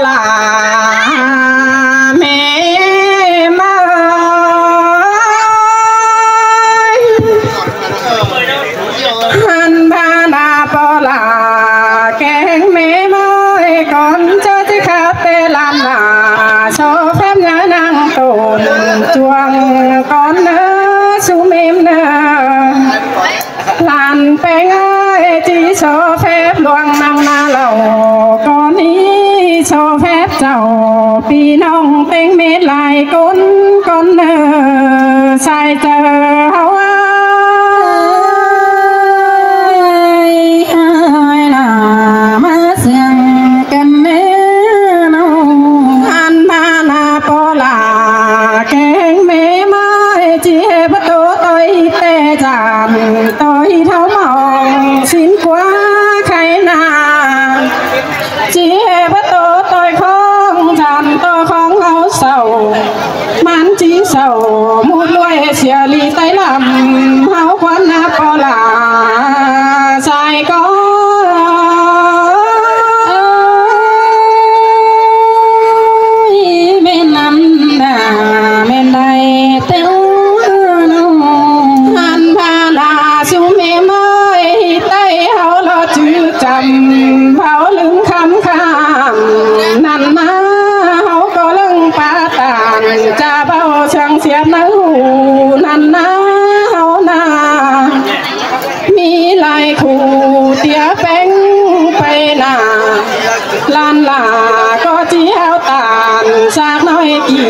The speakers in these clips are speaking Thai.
ลาเมมาหันบานาปลาแกงเมมาก่อนจะที่ข้าเตลานนาโชแฟมยานังตุนจวงก่อนเนอสุเมมเนอลานแปงที่โชแฟบดวงนางนาเหล่าก่อนนี้โชแฟบเจ้าปีน้องเต็งเม็ดลายก้นก้อนเนอใส่เจอเฮามาเสียงกันเน่น้องอันมานาปลาแกงเมมาจีบตัวต่อยเตจานต่อยเท้ามองสินกว่าใครนาจีบตัวต่อยของจันตัวของเขาเศร้ามันจีเศร้ามุดรวยเสียลีไตลำเฮาควันนาปลาใส่ก็เผาลึงคำข้ามนั่นนะเขาก็ลึงปาตานจะเบาช่างเสียหน้าหูนั่นนะเขานามีลายคู่เตี้ยแป้งไปนาลานลาก็จีเอาตานสากน้อยกี่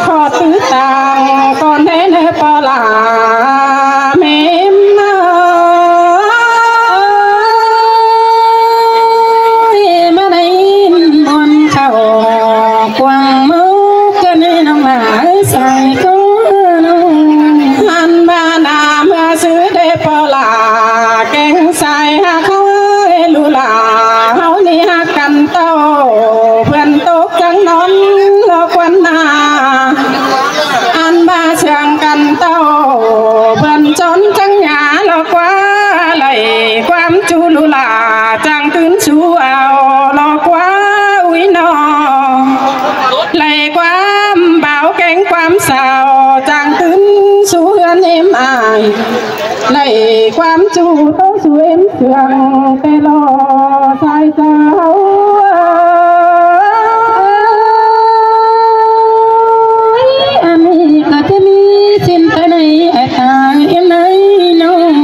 ขอตื้อต่างก่อนได้เนปลาเมมกวางมุกกันน้ำหมายใส่ก็หันบานาเมื่อซื้อได้ปลาแกงใส่หาเขาลูลาเฮานี่หักกันเต้าเพื่อนตกจังนอนรอควันนาอันบาเชียงกันเต้าเพื่อนจนจังหยาลอกว่าไหลความจูลูลาจังตื่นชูเอาลอกว่าอุ้ยนอไหลความเบาแกงความสาวจางตื้นสูเฮือนเอ็มอายไหลความจูโตสูเอ็มเสืองเตลอใส่เจ้าอันนี้ก็จะมีสินตะในไอ้ตายไหนน้อง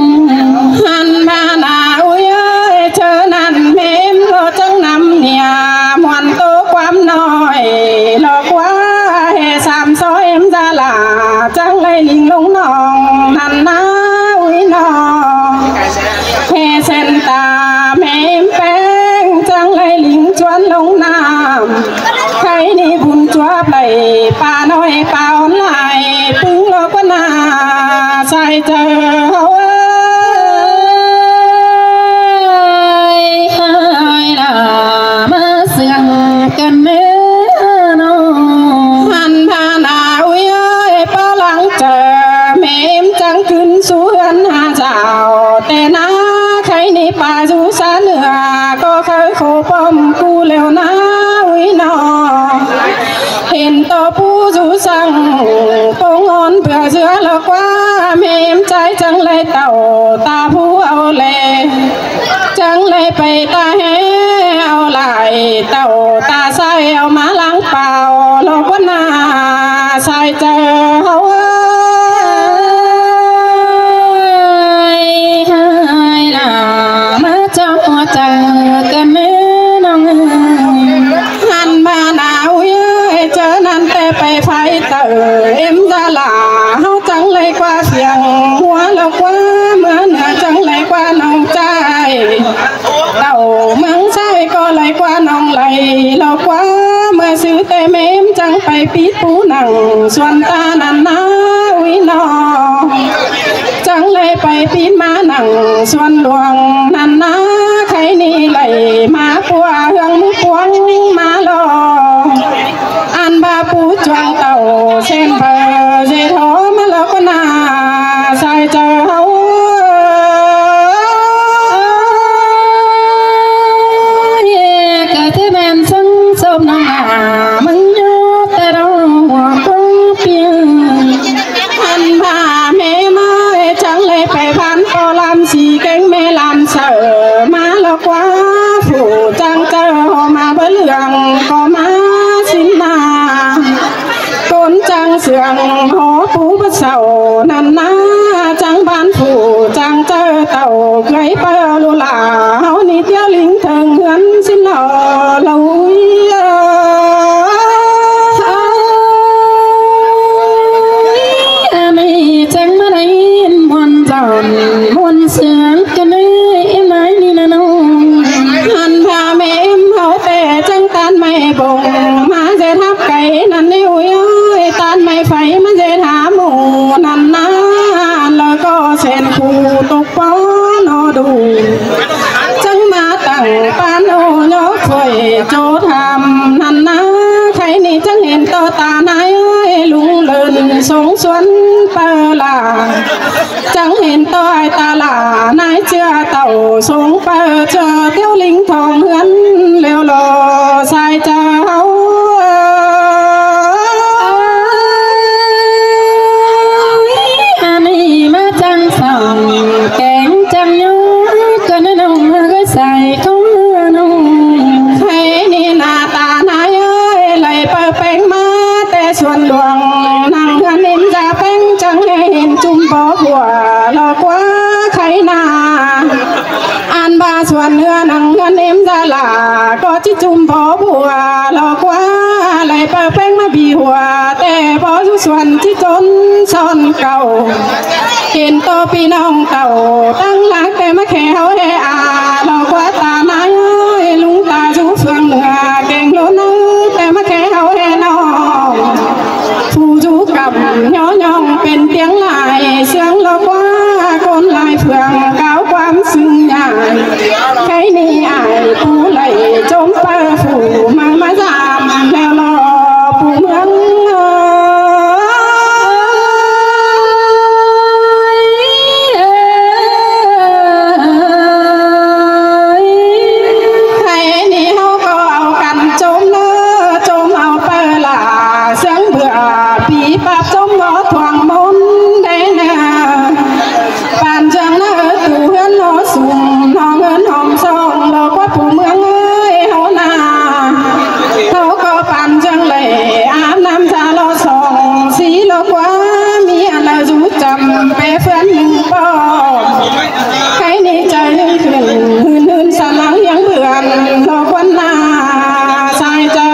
หันมาหน้าอุ้ยเธอนั่นเมมโลจังนำเนี่ยมวนโตความน้อยหลอกว่าเฮสามซอยเอ็มจะลาจังเลยลิงลงน้องนั่นนะอุ้ยน้องเฮเส้นตาเมมแป้งจังเลยลิงจวนลงน้ำใครนี่บุญจวบเลยป่าน้อยป่าอ่อนไหลปึ้งโลกนาใส่เจอมาเสียงกันเน่น้องหันพานาอุ้ยปะหลังเจอเมมจังขึ้นสู่เฮือนหาเจ้าแต่นาใครในป่าสู่สาเหนือก็เคยโคป้อมกูเร็วนะอุ้ยน้องเห็นต่อผู้สู่สั่งปงอ่อนเผื่อเชื้อแล้วกว่าเมมใจจังเลยเต่าตาผู้เอาเลยจังเลยไปตาแหเอาไหลเต่าตาใสเอามาล้างเปล่าโลกนาใส่เจอเฮามาเจ้าเจอกันแม่น้องหันมาหนาวเจอนั่นแต่ไปไฟเตอเอ็มดาลาเฮาจังเลยกว่าเสียงหัวเรากว่าเหมือนเหนือจังเลยกว่าน้องใจเต่าเมืองใช่ก็เลยกว่าน้องไหลเรากว่าเมื่อซื้อแต่เมมจังไปปีดปูหนังส่วนตานันนาอุ้ยนอจังเลยไปปีดมาหนังส่วนหลวงนันนาใครนี่ไหลมาปัวเฮืองมือปวงมาลออันบาปูจวงเต่าเส้นเบอร์เจโทมาแล้วก็นาใส่เจอเฮาก็จะแม่นซึ่งสมน้อง บงมาเจทับไก่นั่นนี่อุ้ยตานไม่ไฟมาเจถาหมูนั่นนะแล้วก็เส้นคูตกป้อนอดูจังมาตั้งปานโอยกคอยโจทำนั่นนะใครนี่จังเห็นตัวตาไหนลุงเลินสงสวนเปล่าจังเห็นตัวไอตาหลานายเชื่อเต่าสงเปเจอเตี้ยวลิงทองเหือนเลี้ยวโลสายเจ้าอันนี้มาจังส่องแกงจังย้อยก็นั่นน้องก็ใส่ทุ่งน้องใครนี่หน้าตาไหนไหลเปิดเป่งมาแต่ส่วนดวงนั่งเหือนนินจะเป่งจังเห็นจุ่มบ่หัวหลอกว่าใครหน้าอันบาส่วนเนื้อนังเงินเอ็มจะลาก็จิจุ่มพอบัวหลอกว่าไหลเปิดเป่งมาบีหัวแต่พอส่วนที่จนซ่อนเก่าเห็นตัวพี่น้องเก่าตั้งหลักแต่มาแค่เขาให้อาหลอกว่าตาไม้ลุงตาชูเฟืองเหนือเก่งโลนแต่มาแค่เขาให้น้องผู้จูกับย่อย่องเป็นเตียงลายเสียงหลอกว่าคนลายเฟืองก้าวความซึ้งใหญ่ใครนี่อายผู้ไหลจมเปิดฝูมังมาจามแล้วรอผู้เมืองใครนี่เขาก็เอากันจมเนอจมเอาเปิดลาเสียงเบื่อปีปับจมงอทวงมนได้เนอปานจังเนอตู่เฮือนนอสุ่มนอเงินหอมซองหลอกว่าผู้เมืองเฮานาเขาก็ปานจังเลยอาบน้ำชาลอสองสีหลอกว่ามีอะไรจูจำไปเฟื่อนหนึ่งปอใครนี่ใจขึ้นหืนสลังยังเบื่อหลอกวันนาสายเจ้า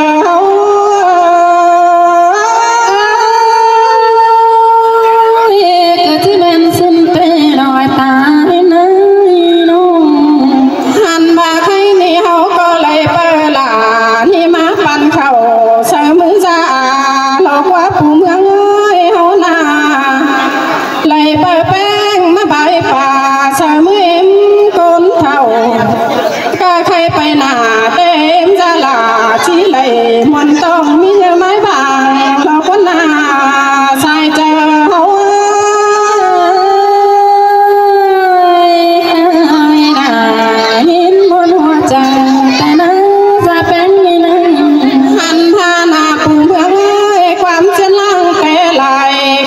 ที่เป็นสิ้นเปลอยตายน้หันมาใครนี่เขาก็เลยเปิดลานี่มาปันเข่าเสมือซาหลอกว่าผู้เมืองเฮานาเลยเปิดแป้งมาใบป่าเสมือเอ็มก้นเท่าก็ใครไปหน้าเต็มจะลาที่เลยมันต้องมีเยอะไม้บางหลอกว่านาสายเจ้าหินบนหัวใจแต่น่าจะเป็นนี่นะหันพาหน้าผู้เมืองความเส้นล่างแต่ไหล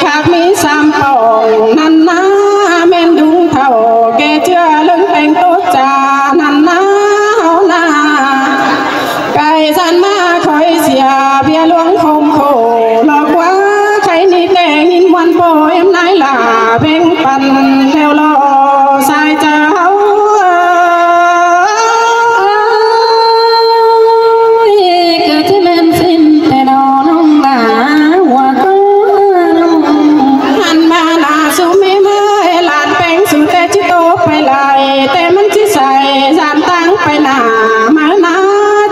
ขาดมีสามปองนั่นนะแม่นดุงเท่าแกเชื่อเรื่องแต่งโต๊ะจานั่นนะเฮานาไก่สันมาคอยเสียเบียหลวงคมโคหลอกว่าใครนี่แต่งินวันโปเอ็มนายล่ะเบ่งปันแล้วรอสายเจ้าแต่มันที่ใส่สามตั้งไปหน้ามาหน้า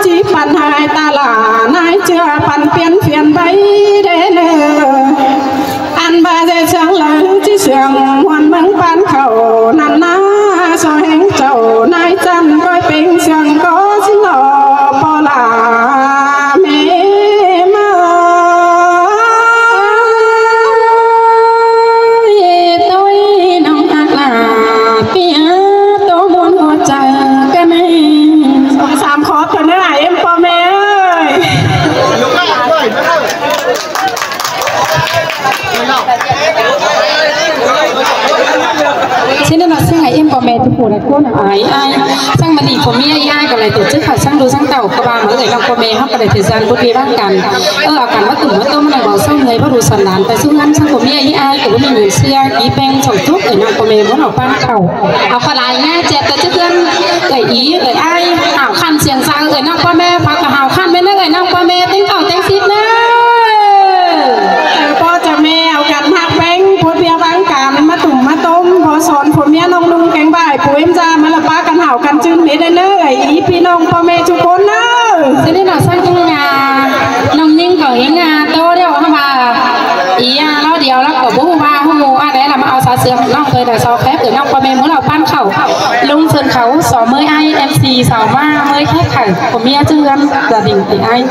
จีปันหายตาหลานายเชื่อปันเปลี่ยนเปลี่ยนไปได้เลยอันบาเจเสียงหลังที่เสียงวันเมืองปันเขานั่นนะซอยแห่งเจ้านายจันก้อยเป็นเสียงก็สิหล่อปอลาเมมาต้อยน้องอักลาเปียใจกันไหมสองสามคอร์สตัวนี้เอ็มปอแม่เช่นนั้นเราซึ่งไอเอ็มปอแม่ทุกคนนะคนไอ้สร้างมันอีกผมมีไอ้กันเลยแต่เจ้าข่าวช่างดูช่างเต่ากระบามาเลยน้องปอแม่เขาก็เลยถือจานพุทธีบ้างกันเอากันว่าตุ่มว่าต้มอะไรบอกส่งเลยเพราะดูสันดานแต่ซึ่งนั้นช่างผมมีไอ้กับว่ามีหนูเสียอีแปงส่งทุกน้องปอแม่ว่าเอาปั้นเข่าเอาปลายง่ายเจ็บแต่เจ้าเพื่อนอีไอ้หาวคันเสียงซาน้องปอแม่พักกับหาวคันไม่ได้น้องปอแม่ติ้งเก่าติ้งซิดนะพ่อจะแม่เอากันหักแบงพูดเบียร์บางกันมาตุ่มมาต้มพอสอนผมเมียน้องลุงแกงบ่ายปุ๋ยจ้ามาละป้ากันหาวกันจึงนี้ได้เลยอีพี่น้องพ่อแม่ทุกคนเนอะที่นี่หน่าสร้างงาน xào ma mới khác khởi của mía chưa ăn gia đình thì ai